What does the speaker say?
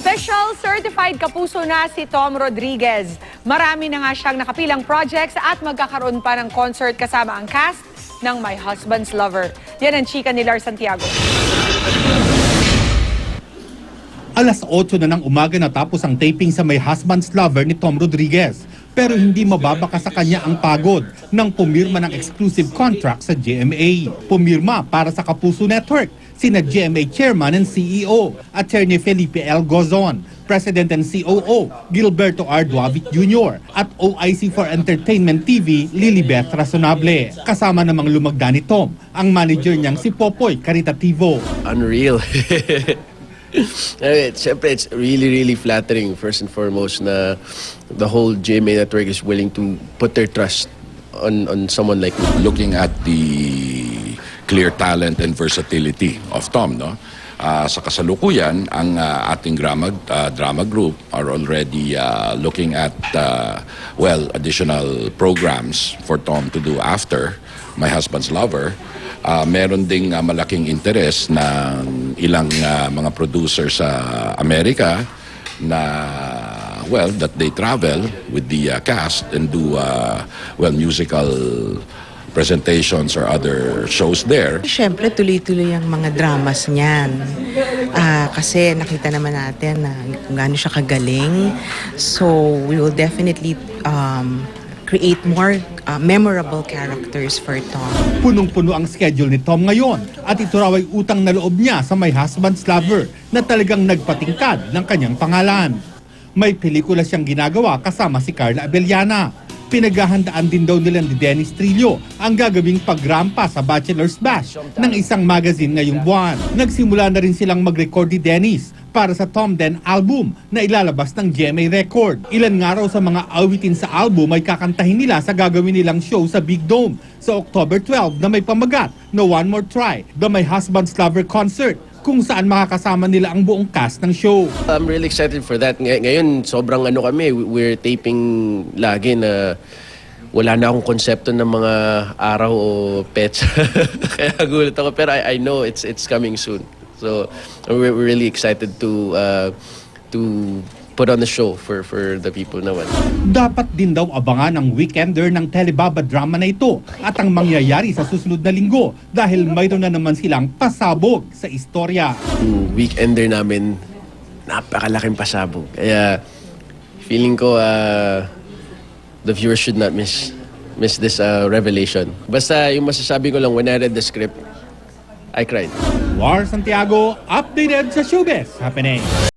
Official certified kapuso na si Tom Rodriguez. Marami na nga siyang nakapilang projects at magkakaroon pa ng concert kasama ang cast ng My Husband's Lover. Yan ang chika ni Lars Santiago. Alas 8 na ng umaga natapos ang taping sa My Husband's Lover ni Tom Rodriguez. Pero hindi mababaka sa kanya ang pagod nang pumirma ng exclusive contract sa GMA. Pumirma para sa Kapuso Network sina GMA Chairman and CEO, Attorney Felipe L. Gozon, President and COO, Gilberto R. Duavit Jr. at OIC for Entertainment TV, Lilibeth Razonable. Kasama namang lumagda ni Tom, ang manager niyang si Popoy Caritativo. Unreal. Siyempre, it's really flattering first and foremost na the whole GMA network is willing to put their trust on someone like me. Looking at the clear talent and versatility of Tom, no? Sa kasalukuyan, ang ating drama group are already looking at additional programs for Tom to do after My Husband's Lover. Meron ding malaking interest ng ilang mga producers sa Amerika na that they travel with the cast and do musical presentations or other shows there. Siyempre, tuloy-tuloy ang mga dramas niyan. Kasi nakita naman natin na kung gaano siya kagaling. So, we will definitely create more memorable characters for Tom. Punong-puno ang schedule ni Tom ngayon at ito raw ay utang na loob niya sa My Husband's Lover na talagang nagpatingkad ng kanyang pangalan. May pelikula siyang ginagawa kasama si Carla Abellana. Pinaghahandaan din daw nila ni Dennis Trillo ang gagawing pagrampa sa Bachelor's Bash ng isang magazine ngayong buwan. Nagsimula na rin silang mag-record ni Dennis para sa Tom Den album na ilalabas ng GMA Record. Ilan nga raw sa mga awitin sa album ay kakantahin nila sa gagawin nilang show sa Big Dome sa October 12 na may pamagat na One More Try, The My Husband's Lover Concert, kung saan makakasama nila ang buong cast ng show. I'm really excited for that. Ngayon, sobrang kami, we're taping lagi na wala na akong konsepto ng mga araw o pets. Kaya gulat ako, pero I know it's coming soon. So we're really excited to put on the show for the people naman. Dapat din daw abangan ang weekender ng Telebaba drama na ito at ang mangyayari sa susunod na linggo dahil mayroon na naman silang pasabog sa istorya. Weekender namin, napakalaking pasabog. Kaya feeling ko the viewers should not miss this revelation. Basta yung masasabi ko lang, when I read the script, I cried. Lars Santiago, updated sa Showbiz Happening.